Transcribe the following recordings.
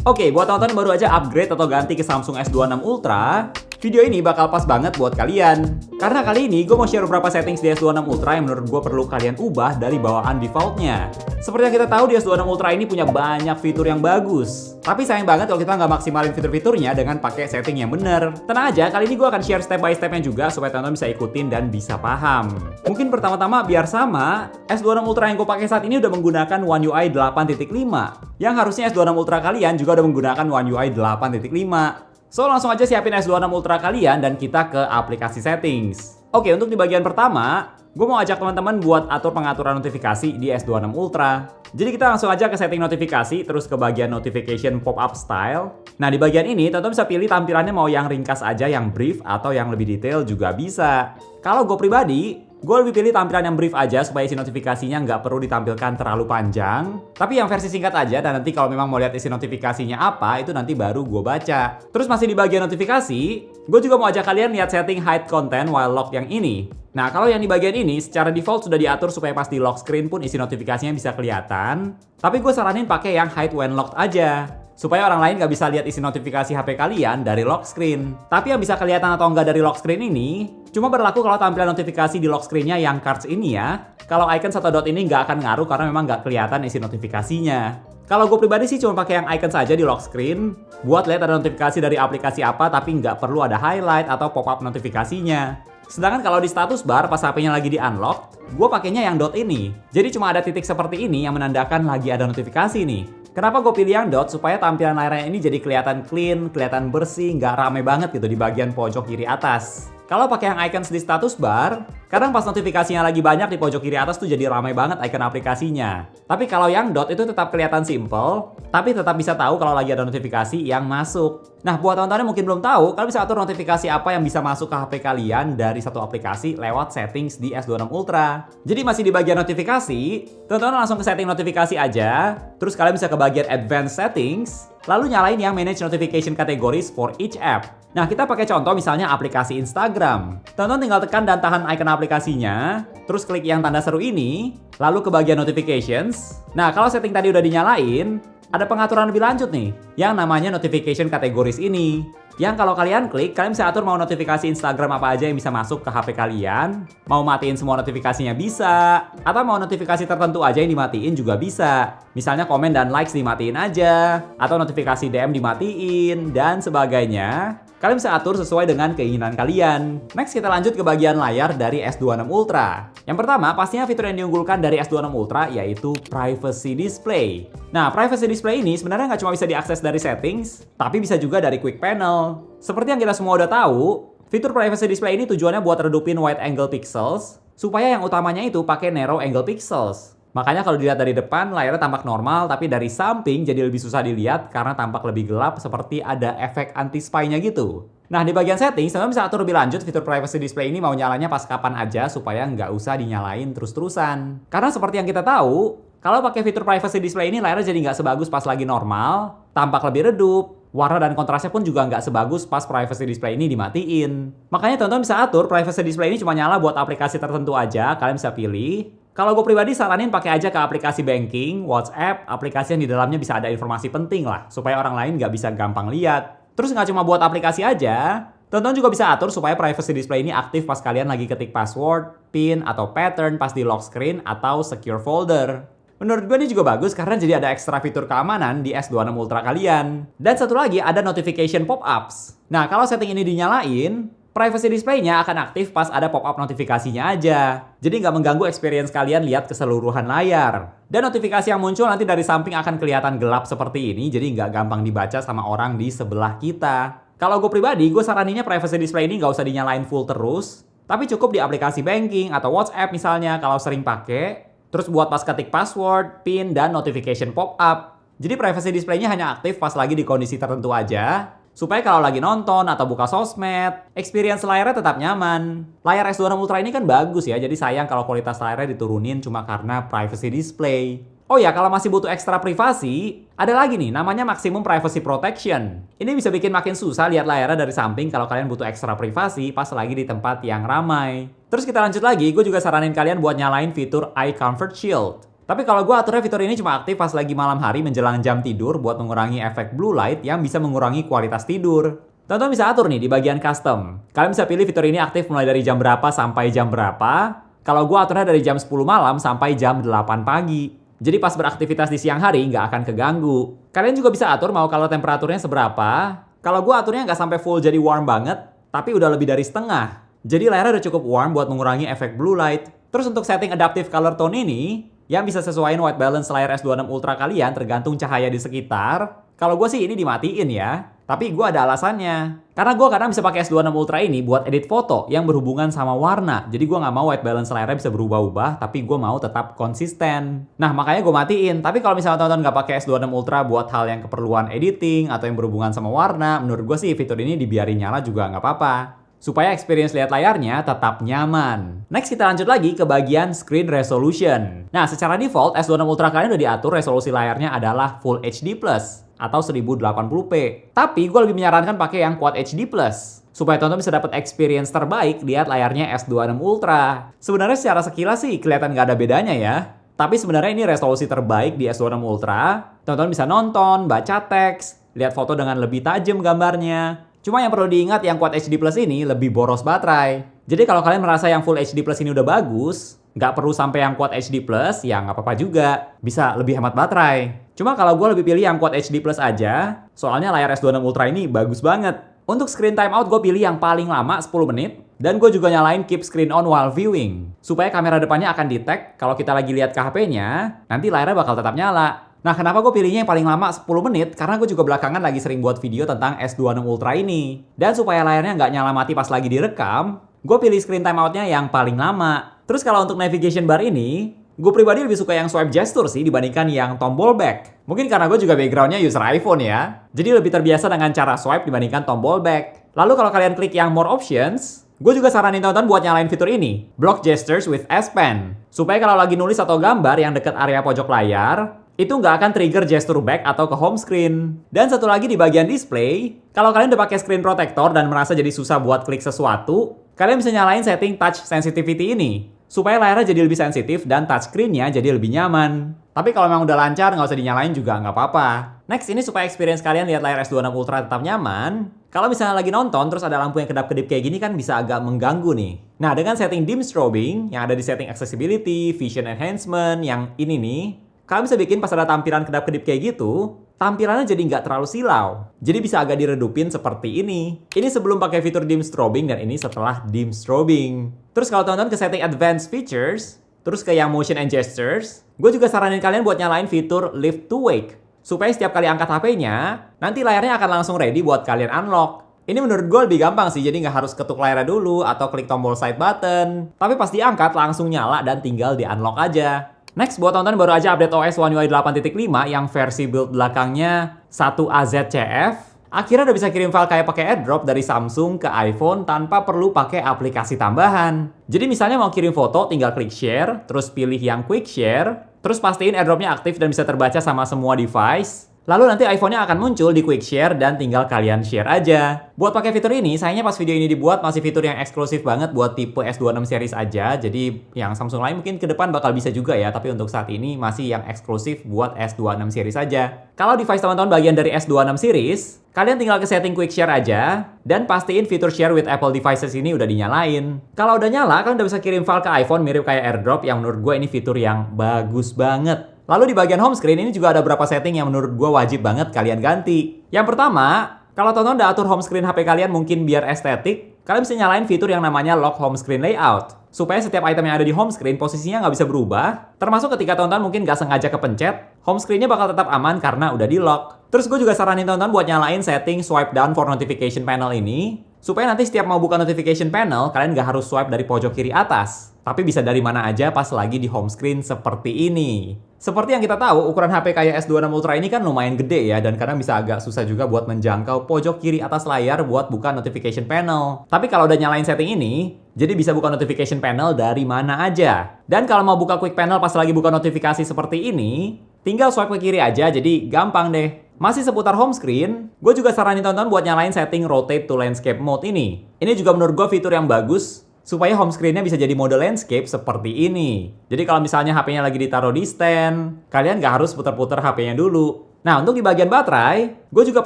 Oke, buat teman-teman baru aja upgrade atau ganti ke Samsung S26 Ultra, video ini bakal pas banget buat kalian. Karena kali ini gue mau share beberapa settings di S26 Ultra yang menurut gue perlu kalian ubah dari bawaan defaultnya. Seperti yang kita tahu, di S26 Ultra ini punya banyak fitur yang bagus. Tapi sayang banget kalau kita nggak maksimalin fitur-fiturnya dengan pakai setting yang bener. Tenang aja, kali ini gue akan share step by stepnya juga supaya teman-teman bisa ikutin dan bisa paham. Mungkin pertama-tama biar sama, S26 Ultra yang gue pakai saat ini udah menggunakan One UI 8.5. Yang harusnya S26 Ultra kalian juga udah menggunakan One UI 8.5. So, langsung aja siapin S26 Ultra kalian dan kita ke aplikasi settings. Oke, untuk di bagian pertama, gue mau ajak teman-teman buat atur pengaturan notifikasi di S26 Ultra. Jadi kita langsung aja ke setting notifikasi, terus ke bagian notification pop-up style. Nah, di bagian ini, teman-teman bisa pilih tampilannya mau yang ringkas aja, yang brief, atau yang lebih detail juga bisa. Kalau gue pribadi, gue lebih pilih tampilan yang brief aja supaya isi notifikasinya nggak perlu ditampilkan terlalu panjang. Tapi yang versi singkat aja, dan nanti kalau memang mau lihat isi notifikasinya apa, itu nanti baru gue baca. Terus masih di bagian notifikasi, gue juga mau ajak kalian lihat setting hide content while locked yang ini. Nah, kalau yang di bagian ini secara default sudah diatur supaya pas di lock screen pun isi notifikasinya bisa kelihatan. Tapi gue saranin pakai yang hide when locked aja, supaya orang lain nggak bisa lihat isi notifikasi HP kalian dari lock screen. Tapi yang bisa kelihatan atau nggak dari lock screen ini cuma berlaku kalau tampilan notifikasi di lock screen-nya yang cards ini ya. Kalau icon atau dot ini nggak akan ngaruh karena memang nggak kelihatan isi notifikasinya. Kalau gue pribadi sih cuma pakai yang icon saja di lock screen buat lihat ada notifikasi dari aplikasi apa, tapi nggak perlu ada highlight atau pop-up notifikasinya. Sedangkan kalau di status bar pas HP-nya lagi di unlock, gue pakainya yang dot ini. Jadi cuma ada titik seperti ini yang menandakan lagi ada notifikasi nih. Kenapa gue pilih yang dot? Supaya tampilan layarnya ini jadi kelihatan clean, kelihatan bersih, nggak rame banget gitu di bagian pojok kiri atas. Kalau pakai yang icons di status bar, kadang pas notifikasinya lagi banyak di pojok kiri atas tuh jadi ramai banget icon aplikasinya. Tapi kalau yang dot itu tetap kelihatan simple, tapi tetap bisa tahu kalau lagi ada notifikasi yang masuk. Nah, buat teman-teman yang mungkin belum tahu, kalian bisa atur notifikasi apa yang bisa masuk ke HP kalian dari satu aplikasi lewat settings di S26 Ultra. Jadi masih di bagian notifikasi, teman-teman langsung ke setting notifikasi aja, terus kalian bisa ke bagian advanced settings, lalu nyalain yang manage notification categories for each app. Nah, kita pakai contoh misalnya aplikasi Instagram. Teman-teman tinggal tekan dan tahan icon aplikasinya, terus klik yang tanda seru ini, lalu ke bagian notifications. Nah, kalau setting tadi udah dinyalain, ada pengaturan lebih lanjut nih, yang namanya notification categories ini. Yang kalau kalian klik, kalian bisa atur mau notifikasi Instagram apa aja yang bisa masuk ke HP kalian. Mau matiin semua notifikasinya bisa, atau mau notifikasi tertentu aja yang dimatiin juga bisa. Misalnya komen dan likes dimatiin aja, atau notifikasi DM dimatiin, dan sebagainya. Kalian bisa atur sesuai dengan keinginan kalian. Next, kita lanjut ke bagian layar dari S26 Ultra. Yang pertama, pastinya fitur yang diunggulkan dari S26 Ultra yaitu Privacy Display. Nah, Privacy Display ini sebenarnya nggak cuma bisa diakses dari settings, tapi bisa juga dari Quick Panel. Seperti yang kita semua udah tahu, fitur Privacy Display ini tujuannya buat redupin wide angle pixels, supaya yang utamanya itu pakai narrow angle pixels. Makanya kalau dilihat dari depan, layarnya tampak normal, tapi dari samping jadi lebih susah dilihat karena tampak lebih gelap seperti ada efek anti-spy-nya gitu. Nah, di bagian settings, teman bisa atur lebih lanjut fitur privacy display ini mau nyalanya pas kapan aja supaya nggak usah dinyalain terus-terusan. Karena seperti yang kita tahu, kalau pakai fitur privacy display ini layarnya jadi nggak sebagus pas lagi normal, tampak lebih redup, warna dan kontrasnya pun juga nggak sebagus pas privacy display ini dimatiin. Makanya teman-teman bisa atur privacy display ini cuma nyala buat aplikasi tertentu aja, kalian bisa pilih. Kalau gue pribadi saranin pakai aja ke aplikasi banking, WhatsApp, aplikasi yang di dalamnya bisa ada informasi penting lah, supaya orang lain nggak bisa gampang lihat. Terus nggak cuma buat aplikasi aja, teman-teman juga bisa atur supaya privacy display ini aktif pas kalian lagi ketik password, PIN, atau pattern pas di lock screen atau secure folder. Menurut gue ini juga bagus karena jadi ada ekstra fitur keamanan di S26 Ultra kalian. Dan satu lagi ada notification pop-ups. Nah, kalau setting ini dinyalain, privacy display-nya akan aktif pas ada pop-up notifikasinya aja. Jadi nggak mengganggu experience kalian lihat keseluruhan layar. Dan notifikasi yang muncul nanti dari samping akan kelihatan gelap seperti ini, jadi nggak gampang dibaca sama orang di sebelah kita. Kalau gue pribadi, gue saraninnya privacy display ini nggak usah dinyalain full terus, tapi cukup di aplikasi banking atau WhatsApp misalnya kalau sering pakai. Terus buat pas ketik password, PIN, dan notification pop-up. Jadi privacy display-nya hanya aktif pas lagi di kondisi tertentu aja, supaya kalau lagi nonton atau buka sosmed, experience layarnya tetap nyaman. Layar S26 Ultra ini kan bagus ya, jadi sayang kalau kualitas layarnya diturunin cuma karena privacy display. Oh ya, kalau masih butuh ekstra privasi, ada lagi nih namanya Maximum Privacy Protection. Ini bisa bikin makin susah lihat layarnya dari samping kalau kalian butuh ekstra privasi pas lagi di tempat yang ramai. Terus kita lanjut lagi, gue juga saranin kalian buat nyalain fitur Eye Comfort Shield. Tapi kalau gue aturnya fitur ini cuma aktif pas lagi malam hari menjelang jam tidur buat mengurangi efek blue light yang bisa mengurangi kualitas tidur. Teman-teman bisa atur nih di bagian custom. Kalian bisa pilih fitur ini aktif mulai dari jam berapa sampai jam berapa. Kalau gue aturnya dari jam 10 malam sampai jam 8 pagi. Jadi pas beraktivitas di siang hari nggak akan keganggu. Kalian juga bisa atur mau kalau temperaturnya seberapa. Kalau gue aturnya nggak sampai full jadi warm banget, tapi udah lebih dari setengah. Jadi layarnya udah cukup warm buat mengurangi efek blue light. Terus untuk setting adaptive color tone ini, yang bisa sesuaiin white balance layar S26 Ultra kalian tergantung cahaya di sekitar. Kalau gue sih ini dimatiin ya, tapi gue ada alasannya. Karena gue kadang bisa pakai S26 Ultra ini buat edit foto yang berhubungan sama warna. Jadi gue nggak mau white balance layarnya bisa berubah-ubah, tapi gue mau tetap konsisten. Nah makanya gue matiin. Tapi kalau misalnya teman-teman nggak pakai S26 Ultra buat hal yang keperluan editing atau yang berhubungan sama warna, menurut gue sih fitur ini dibiarin nyala juga nggak apa-apa. Supaya experience lihat layarnya tetap nyaman. Next kita lanjut lagi ke bagian screen resolution. Nah secara default S26 Ultra kalian udah diatur resolusi layarnya adalah Full HD Plus atau 1080p. Tapi gue lebih menyarankan pakai yang Quad HD Plus supaya teman-teman bisa dapat experience terbaik lihat layarnya S26 Ultra. Sebenarnya secara sekilas sih kelihatan nggak ada bedanya ya. Tapi sebenarnya ini resolusi terbaik di S26 Ultra. Teman-teman bisa nonton, baca teks, lihat foto dengan lebih tajam gambarnya. Cuma yang perlu diingat yang Quad HD Plus ini lebih boros baterai. Jadi kalau kalian merasa yang Full HD Plus ini udah bagus, nggak perlu sampai yang Quad HD Plus, ya nggak apa-apa juga. Bisa lebih hemat baterai. Cuma kalau gue lebih pilih yang Quad HD Plus aja, soalnya layar S26 Ultra ini bagus banget. Untuk screen timeout gue pilih yang paling lama 10 menit, dan gue juga nyalain keep screen on while viewing. Supaya kamera depannya akan detect kalau kita lagi lihat ke HP-nya, nanti layarnya bakal tetap nyala. Nah, kenapa gue pilihnya yang paling lama 10 menit? Karena gue juga belakangan lagi sering buat video tentang S26 Ultra ini. Dan supaya layarnya nggak nyala mati pas lagi direkam, gue pilih screen timeoutnya yang paling lama. Terus kalau untuk navigation bar ini, gue pribadi lebih suka yang swipe gesture sih dibandingkan yang tombol back. Mungkin karena gue juga backgroundnya user iPhone ya. Jadi lebih terbiasa dengan cara swipe dibandingkan tombol back. Lalu kalau kalian klik yang more options, gue juga saranin teman-teman buat nyalain fitur ini, Block Gestures with S Pen. Supaya kalau lagi nulis atau gambar yang dekat area pojok layar, itu nggak akan trigger gesture back atau ke home screen. Dan satu lagi di bagian display, kalau kalian udah pakai screen protector dan merasa jadi susah buat klik sesuatu, kalian bisa nyalain setting touch sensitivity ini, supaya layarnya jadi lebih sensitif dan touchscreen-nya jadi lebih nyaman. Tapi kalau memang udah lancar, nggak usah dinyalain juga nggak apa-apa. Next, ini supaya experience kalian lihat layar S26 Ultra tetap nyaman, kalau misalnya lagi nonton terus ada lampu yang kedap-kedip kayak gini kan bisa agak mengganggu nih. Nah, dengan setting dim strobing yang ada di setting accessibility, vision enhancement, yang ini nih, kalian bisa bikin pas ada tampilan kedap-kedip kayak gitu, tampilannya jadi nggak terlalu silau. Jadi bisa agak diredupin seperti ini. Ini sebelum pakai fitur dim strobing dan ini setelah dim strobing. Terus kalau teman-teman ke setting advanced features, terus ke yang motion and gestures, gue juga saranin kalian buat nyalain fitur lift to wake. Supaya setiap kali angkat HP-nya, nanti layarnya akan langsung ready buat kalian unlock. Ini menurut gue lebih gampang sih, jadi nggak harus ketuk layarnya dulu atau klik tombol side button. Tapi pas diangkat langsung nyala dan tinggal di unlock aja. Next, buat teman-teman baru aja update OS One UI 8.5 yang versi build belakangnya 1AZCF, akhirnya udah bisa kirim file kayak pakai AirDrop dari Samsung ke iPhone tanpa perlu pakai aplikasi tambahan. Jadi misalnya mau kirim foto, tinggal klik share, terus pilih yang quick share, terus pastiin AirDrop-nya aktif dan bisa terbaca sama semua device. Lalu nanti iPhone-nya akan muncul di quick share dan tinggal kalian share aja. Buat pakai fitur ini, sayangnya pas video ini dibuat masih fitur yang eksklusif banget buat tipe S26 series aja. Jadi yang Samsung lain mungkin ke depan bakal bisa juga ya, tapi untuk saat ini masih yang eksklusif buat S26 series aja. Kalau device teman-teman bagian dari S26 series, kalian tinggal ke setting quick share aja dan pastiin fitur share with Apple devices ini udah dinyalain. Kalau udah nyala, kalian udah bisa kirim file ke iPhone mirip kayak AirDrop yang menurut gue ini fitur yang bagus banget. Lalu di bagian home screen ini juga ada beberapa setting yang menurut gue wajib banget kalian ganti. Yang pertama, kalau teman-teman udah atur home screen HP kalian mungkin biar estetik, kalian bisa nyalain fitur yang namanya Lock Home Screen Layout. Supaya setiap item yang ada di home screen posisinya nggak bisa berubah, termasuk ketika teman-teman mungkin nggak sengaja kepencet, home screen-nya bakal tetap aman karena udah di lock. Terus gue juga saranin teman-teman buat nyalain setting swipe down for notification panel ini, supaya nanti setiap mau buka notification panel, kalian nggak harus swipe dari pojok kiri atas, tapi bisa dari mana aja pas lagi di home screen seperti ini. Seperti yang kita tahu, ukuran HP kayak S26 Ultra ini kan lumayan gede ya, dan kadang bisa agak susah juga buat menjangkau pojok kiri atas layar buat buka notification panel. Tapi kalau udah nyalain setting ini, jadi bisa buka notification panel dari mana aja. Dan kalau mau buka quick panel pas lagi buka notifikasi seperti ini, tinggal swipe ke kiri aja, jadi gampang deh. Masih seputar home screen, gue juga saranin teman-teman buat nyalain setting rotate to landscape mode ini. Ini juga menurut gue fitur yang bagus, supaya home screen-nya bisa jadi mode landscape seperti ini. Jadi kalau misalnya HP-nya lagi ditaruh di stand, kalian nggak harus putar-putar HP-nya dulu. Nah, untuk di bagian baterai, gue juga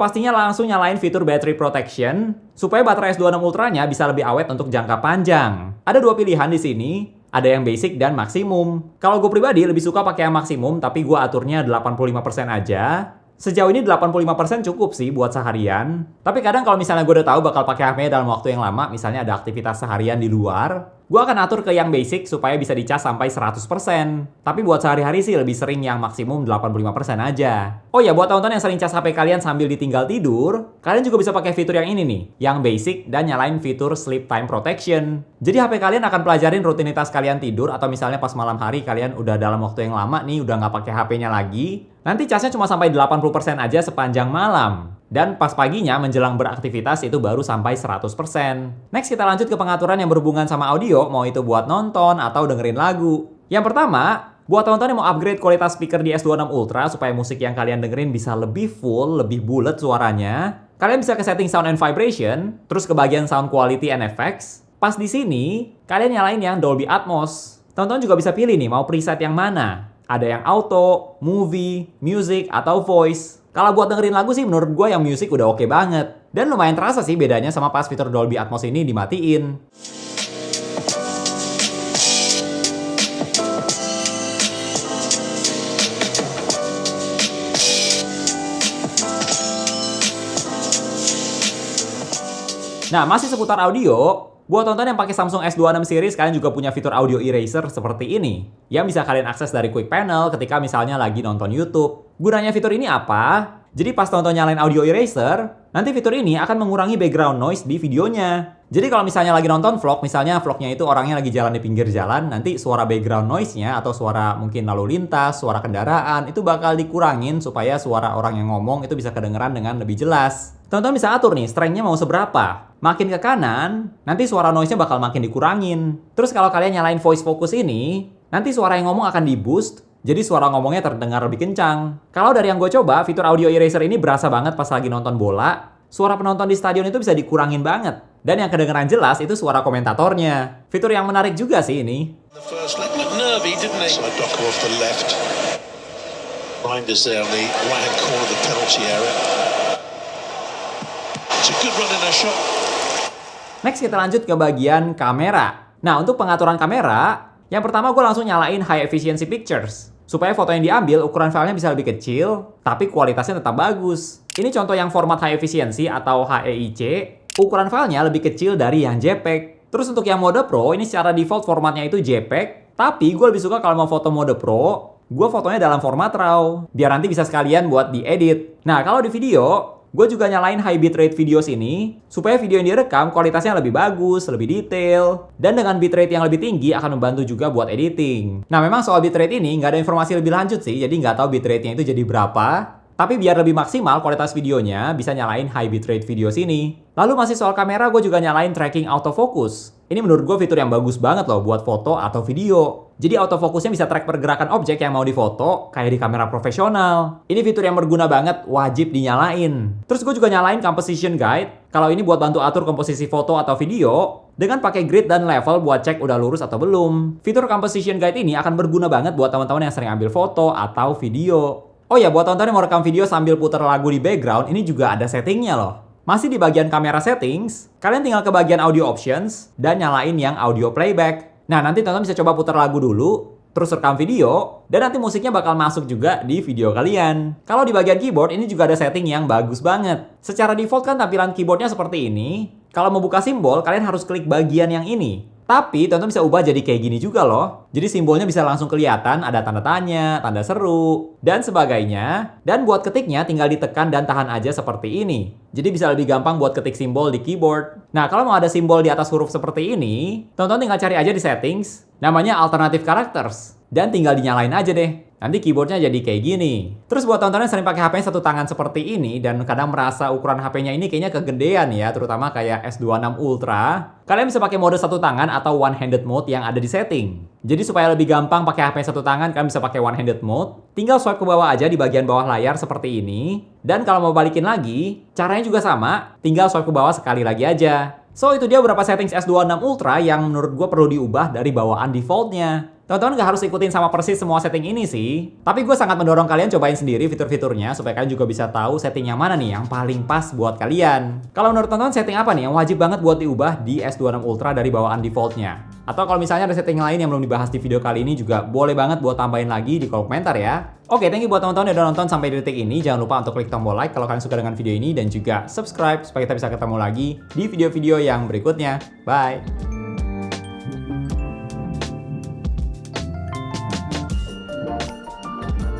pastinya langsung nyalain fitur battery protection supaya baterai S26 Ultra-nya bisa lebih awet untuk jangka panjang. Ada dua pilihan di sini, ada yang basic dan maksimum. Kalau gue pribadi lebih suka pakai yang maksimum, tapi gue aturnya 85% aja. Sejauh ini 85% cukup sih buat seharian. Tapi kadang kalau misalnya gue udah tahu bakal pakai HP-nya dalam waktu yang lama, misalnya ada aktivitas seharian di luar, gue akan atur ke yang basic supaya bisa dicas sampai 100%. Tapi buat sehari-hari sih lebih sering yang maksimum 85% aja. Oh ya, buat teman-teman yang sering cas HP kalian sambil ditinggal tidur, kalian juga bisa pakai fitur yang ini nih, yang basic dan nyalain fitur sleep time protection. Jadi HP kalian akan pelajarin rutinitas kalian tidur, atau misalnya pas malam hari kalian udah dalam waktu yang lama nih, udah nggak pakai HP-nya lagi, nanti casnya cuma sampai 80% aja sepanjang malam. Dan pas paginya menjelang beraktivitas itu baru sampai 100%. Next kita lanjut ke pengaturan yang berhubungan sama audio, mau itu buat nonton atau dengerin lagu. Yang pertama, buat teman-teman yang mau upgrade kualitas speaker di S26 Ultra supaya musik yang kalian dengerin bisa lebih full, lebih bulat suaranya, kalian bisa ke setting sound and vibration, terus ke bagian sound quality and effects. Pas di sini, kalian nyalain yang Dolby Atmos. Teman-teman juga bisa pilih nih mau preset yang mana. Ada yang auto, movie, music, atau voice. Kalau buat dengerin lagu sih menurut gue yang music udah oke banget. Dan lumayan terasa sih bedanya sama pas fitur Dolby Atmos ini dimatiin. Nah, masih seputar audio, buat teman-teman yang pakai Samsung S26 series, kalian juga punya fitur audio eraser seperti ini, yang bisa kalian akses dari quick panel ketika misalnya lagi nonton YouTube. Gunanya fitur ini apa? Jadi pas teman-teman nyalain audio eraser, nanti fitur ini akan mengurangi background noise di videonya. Jadi kalau misalnya lagi nonton vlog, misalnya vlognya itu orangnya lagi jalan di pinggir jalan, nanti suara background noise-nya atau suara mungkin lalu lintas, suara kendaraan, itu bakal dikurangin supaya suara orang yang ngomong itu bisa kedengeran dengan lebih jelas. Teman-teman bisa atur nih, strength-nya mau seberapa. Makin ke kanan, nanti suara noise-nya bakal makin dikurangin. Terus kalau kalian nyalain voice focus ini, nanti suara yang ngomong akan di-boost, jadi suara ngomongnya terdengar lebih kencang. Kalau dari yang gue coba, fitur audio eraser ini berasa banget pas lagi nonton bola. Suara penonton di stadion itu bisa dikurangin banget. Dan yang kedengeran jelas itu suara komentatornya. Fitur yang menarik juga sih ini. Next kita lanjut ke bagian kamera. Nah, untuk pengaturan kamera, yang pertama gue langsung nyalain High Efficiency Pictures. Supaya foto yang diambil ukuran filenya bisa lebih kecil, tapi kualitasnya tetap bagus. Ini contoh yang format High Efficiency atau HEIC. Ukuran filenya lebih kecil dari yang JPEG. Terus untuk yang mode Pro, ini secara default formatnya itu JPEG. Tapi gue lebih suka kalau mau foto mode Pro, gue fotonya dalam format RAW. Biar nanti bisa sekalian buat diedit. Nah, kalau di video, gue juga nyalain high bitrate videos ini, supaya video yang direkam kualitasnya lebih bagus, lebih detail, dan dengan bitrate yang lebih tinggi akan membantu juga buat editing. Nah, memang soal bitrate ini nggak ada informasi lebih lanjut sih, jadi nggak tahu bitrate-nya itu jadi berapa. Tapi biar lebih maksimal kualitas videonya, bisa nyalain high bitrate videos ini. Lalu masih soal kamera, gue juga nyalain tracking autofocus. Ini menurut gue fitur yang bagus banget loh buat foto atau video. Jadi autofocusnya bisa track pergerakan objek yang mau difoto, kayak di kamera profesional. Ini fitur yang berguna banget, wajib dinyalain. Terus gue juga nyalain composition guide. Kalau ini buat bantu atur komposisi foto atau video, dengan pakai grid dan level buat cek udah lurus atau belum. Fitur composition guide ini akan berguna banget buat teman-teman yang sering ambil foto atau video. Oh ya, buat teman-teman yang mau rekam video sambil putar lagu di background, ini juga ada settingnya loh. Masih di bagian kamera settings, kalian tinggal ke bagian audio options dan nyalain yang audio playback. Nah, nanti teman-teman bisa coba putar lagu dulu, terus rekam video, dan nanti musiknya bakal masuk juga di video kalian. Kalau di bagian keyboard, ini juga ada setting yang bagus banget. Secara default kan tampilan keyboardnya seperti ini. Kalau mau buka simbol, kalian harus klik bagian yang ini. Tapi teman-teman bisa ubah jadi kayak gini juga loh. Jadi simbolnya bisa langsung kelihatan, ada tanda tanya, tanda seru, dan sebagainya. Dan buat ketiknya tinggal ditekan dan tahan aja seperti ini. Jadi bisa lebih gampang buat ketik simbol di keyboard. Nah, kalau mau ada simbol di atas huruf seperti ini, teman-teman tinggal cari aja di settings, namanya alternative characters. Dan tinggal dinyalain aja deh. Nanti keyboardnya jadi kayak gini. Terus buat teman-teman yang sering pakai HP satu tangan seperti ini dan kadang merasa ukuran HP-nya ini kayaknya kegedean ya, terutama kayak S26 Ultra, kalian bisa pakai mode satu tangan atau one-handed mode yang ada di setting. Jadi supaya lebih gampang pakai HP satu tangan, kalian bisa pakai one-handed mode. Tinggal swipe ke bawah aja di bagian bawah layar seperti ini. Dan kalau mau balikin lagi, caranya juga sama, tinggal swipe ke bawah sekali lagi aja. So itu dia beberapa settings S26 Ultra yang menurut gue perlu diubah dari bawaan defaultnya. Teman-teman nggak harus ikutin sama persis semua setting ini sih. Tapi gue sangat mendorong kalian cobain sendiri fitur-fiturnya supaya kalian juga bisa tahu setting yang mana nih yang paling pas buat kalian. Kalau menurut teman-teman setting apa nih yang wajib banget buat diubah di S26 Ultra dari bawaan defaultnya? Atau kalau misalnya ada setting lain yang belum dibahas di video kali ini juga boleh banget buat tambahin lagi di kolom komentar ya. Oke, thank you buat teman-teman yang udah nonton sampai di detik ini. Jangan lupa untuk klik tombol like kalau kalian suka dengan video ini dan juga subscribe supaya kita bisa ketemu lagi di video-video yang berikutnya. Bye!